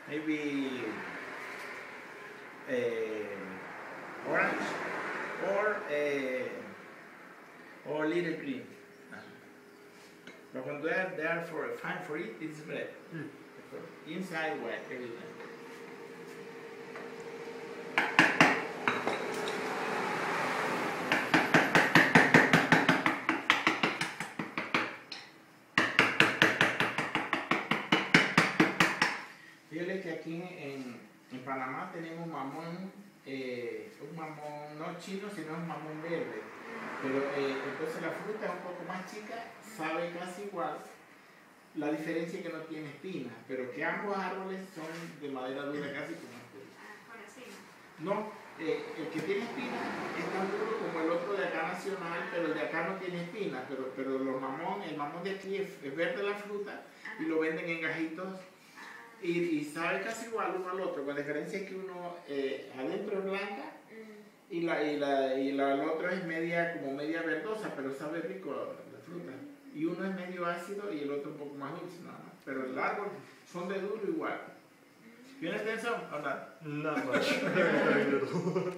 maybe orange or little green. But when they are fine for it, it's red. Inside white, everything. Fíjate que aquí en Panamá tenemos un mamón no chino, sino un mamón verde. Pero entonces la fruta es un poco más chica, sabe casi igual. La diferencia es que no tiene espinas, pero que ambos árboles son de madera dura casi como este. Con espinas. No, el que tiene espinas es tan duro como el otro de acá nacional, pero el de acá no tiene espinas. Pero el mamón de aquí es verde la fruta y lo venden en gajitos. Y sabe casi igual uno al otro, con la diferencia es que uno adentro es blanca y la otra es como media verdosa, pero sabe rico la fruta. Y uno es medio ácido y el otro un poco más dulce nada más. Pero el árbol son de duro igual. ¿You understand some or not? Not much. Very little.